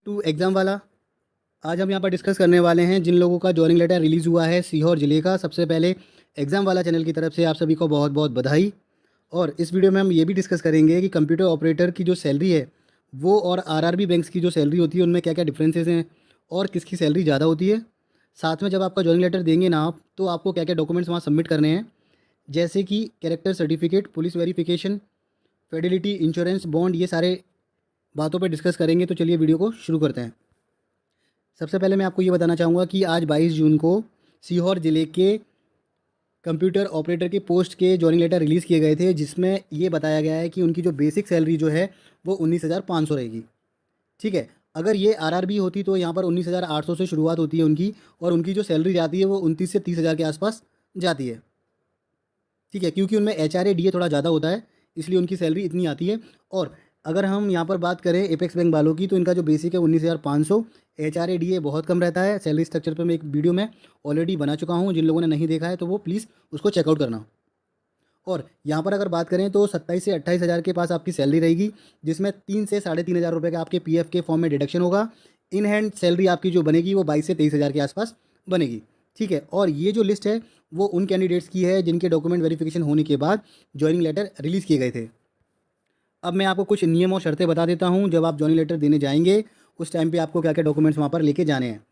To exam वाला। आज हम यहाँ पर डिस्कस करने वाले हैं जिन लोगों का जॉइनिंग लेटर रिलीज़ हुआ है सीहोर ज़िले का। सबसे पहले एग्ज़ाम वाला चैनल की तरफ से आप सभी को बहुत बहुत बधाई। और इस वीडियो में हम ये भी डिस्कस करेंगे कि कंप्यूटर ऑपरेटर की जो सैलरी है वो और आरआरबी बैंक्स की जो सैलरी होती है उनमें क्या क्या डिफरेंसेस हैं और किसकी सैलरी ज़्यादा होती है। साथ में जब आपका जॉइनिंग लेटर देंगे ना आप, तो आपको क्या क्या डॉक्यूमेंट्स वहाँ सबमिट करने हैं, जैसे कि character certificate, police verification, Fidelity insurance, bond, ये सारे बातों पर डिस्कस करेंगे। तो चलिए वीडियो को शुरू करते हैं। सबसे पहले मैं आपको ये बताना चाहूँगा कि आज 22 जून को सीहोर ज़िले के कंप्यूटर ऑपरेटर के पोस्ट के जॉइनिंग लेटर रिलीज़ किए गए थे, जिसमें ये बताया गया है कि उनकी जो बेसिक सैलरी जो है वो 19,500 रहेगी। ठीक है। अगर ये आरआरबी होती तो यहाँ पर 19,800 से शुरुआत होती है उनकी, और उनकी जो सैलरी जाती है वो 29 से 30,000 के आसपास जाती है। ठीक है, क्योंकि उनमें एचआरए डीए थोड़ा ज़्यादा होता है, इसलिए उनकी सैलरी इतनी आती है। और अगर हम यहाँ पर बात करें एपेक्स बैंक वालों की, तो इनका जो बेसिक है 19,500, एचआरए डीए बहुत कम रहता है। सैलरी स्ट्रक्चर पर मैं एक वीडियो में ऑलरेडी बना चुका हूँ, जिन लोगों ने नहीं देखा है तो वो प्लीज़ उसको चेकआउट करना। और यहाँ पर अगर बात करें तो 27 से 28,000 के पास आपकी सैलरी रहेगी, जिसमें 3 से 3,500 रुपये का आपके पीएफ के फॉर्म में डिडक्शन होगा। इन हैंड सैलरी आपकी जो बनेगी वो 22 से 23,000 के आसपास बनेगी। ठीक है। और ये जो लिस्ट है वो उन कैंडिडेट्स की है जिनके डॉक्यूमेंट वेरिफिकेशन होने के बाद जॉइनिंग लेटर रिलीज़ किए गए थे। अब मैं आपको कुछ नियम और शर्तें बता देता हूँ। जब आप जॉइनिंग लेटर देने जाएंगे उस टाइम पे आपको क्या क्या डॉक्यूमेंट्स वहाँ पर लेके जाने हैं।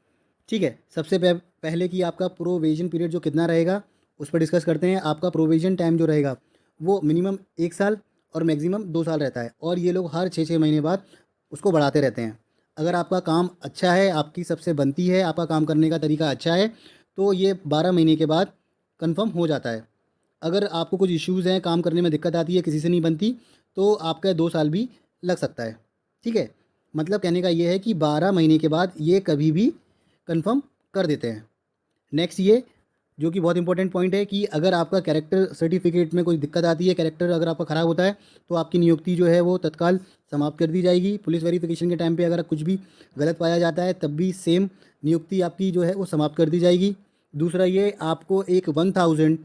ठीक है। सबसे पहले कि आपका प्रोविजन पीरियड जो कितना रहेगा उस पर डिस्कस करते हैं। आपका प्रोविजन टाइम जो रहेगा वो मिनिमम 1 साल और मैक्सिमम 2 साल रहता है, और ये लोग हर 6-6 महीने बाद उसको बढ़ाते रहते हैं। अगर आपका काम अच्छा है, आपकी सबसे बनती है, आपका काम करने का तरीका अच्छा है, तो ये 12 महीने के बाद कंफर्म हो जाता है। अगर आपको कुछ इश्यूज़ हैं, काम करने में दिक्कत आती है, किसी से नहीं बनती, तो आपका 2 साल भी लग सकता है। ठीक है। मतलब कहने का ये है कि 12 महीने के बाद ये कभी भी कंफर्म कर देते हैं। नेक्स्ट ये जो कि बहुत इंपॉर्टेंट पॉइंट है कि अगर आपका कैरेक्टर सर्टिफिकेट में कोई दिक्कत आती है, कैरेक्टर अगर आपका ख़राब होता है, तो आपकी नियुक्ति जो है वो तत्काल समाप्त कर दी जाएगी। पुलिस वेरिफिकेशन के टाइम पे अगर कुछ भी गलत पाया जाता है तब भी सेम नियुक्ति आपकी जो है वो समाप्त कर दी जाएगी। दूसरा ये, आपको एक 1,000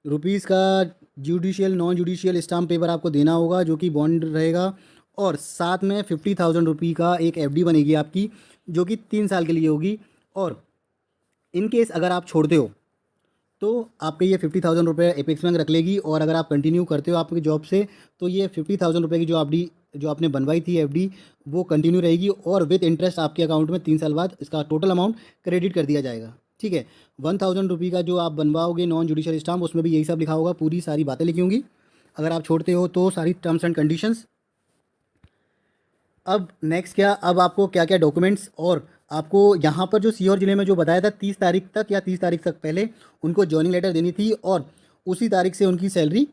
रुपीज़ का judicial non judicial stamp paper आपको देना होगा, जो कि बॉन्ड रहेगा। और साथ में 50,000 रुपये का एक एफडी बनेगी आपकी, जो कि 3 साल के लिए होगी। और इन केस अगर आप छोड़ते हो तो आपके ये 50,000 रुपये एपेक्स बैंक रख लेगी, और अगर आप कंटिन्यू करते हो आपकी जॉब से तो ये 50,000 रुपये की जो एफडी जो आपने बनवाई थी एफडी वो कंटिन्यू रहेगी, और विद इंटरेस्ट आपके अकाउंट में 3 साल बाद इसका टोटल अमाउंट क्रेडिट कर दिया जाएगा। ठीक है। 1,000 रुपये का जो आप बनवाओगे नॉन जुडिशियल स्टाम्प, उसमें भी यही सब लिखा होगा, पूरी सारी बातें लिखी होंगी। अगर आप छोड़ते हो तो सारी टर्म्स एंड कंडीशंस। अब नेक्स्ट क्या, अब आपको क्या क्या डॉक्यूमेंट्स, और आपको यहाँ पर जो सीहोर ज़िले में जो बताया था 30 तारीख तक या 30 तारीख तक पहले उनको जॉइनिंग लेटर देनी थी, और उसी तारीख से उनकी सैलरी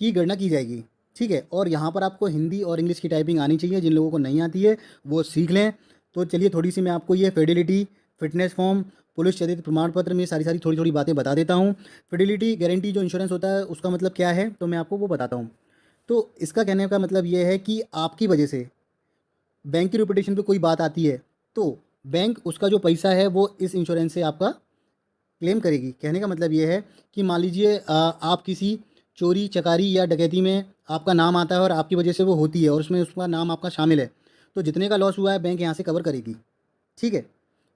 की गणना की जाएगी। ठीक है। और यहाँ पर आपको हिंदी और इंग्लिश की टाइपिंग आनी चाहिए, जिन लोगों को नहीं आती है वो सीख लें। तो चलिए थोड़ी सी मैं आपको ये फिडेलिटी, फिटनेस फॉर्म, पुलिस चरित्र प्रमाण पत्र में सारी सारी थोड़ी थोड़ी बातें बता देता हूँ। फिडेलिटी गारंटी जो इंश्योरेंस होता है उसका मतलब क्या है, तो मैं आपको वो बताता हूँ। तो इसका कहने का मतलब ये है कि आपकी वजह से बैंक की रेपुटेशन पे कोई बात आती है तो बैंक उसका जो पैसा है वो इस इंश्योरेंस से आपका क्लेम करेगी। कहने का मतलब ये है कि मान लीजिए आप किसी चोरी चकारी या डकैती में आपका नाम आता है और आपकी वजह से वो होती है और उसमें उसका नाम आपका शामिल है, तो जितने का लॉस हुआ है बैंक यहाँ से कवर करेगी। ठीक है।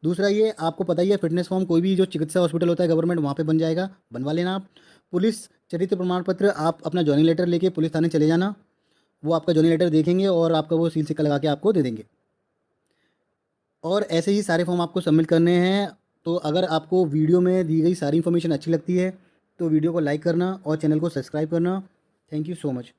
दूसरा ये, आपको पता ही है फिटनेस फॉर्म कोई भी जो चिकित्सा हॉस्पिटल होता है गवर्नमेंट वहाँ पे बन जाएगा, बनवा लेना आप। पुलिस चरित्र प्रमाण पत्र, आप अपना जॉइनिंग लेटर लेके पुलिस थाने चले जाना, वो आपका जॉइनिंग लेटर देखेंगे और आपका वो सील सिक्का लगा के आपको दे देंगे। और ऐसे ही सारे फॉर्म आपको सबमिट करने हैं। तो अगर आपको वीडियो में दी गई सारी इन्फॉर्मेशन अच्छी लगती है तो वीडियो को लाइक करना और चैनल को सब्सक्राइब करना। Thank you so much.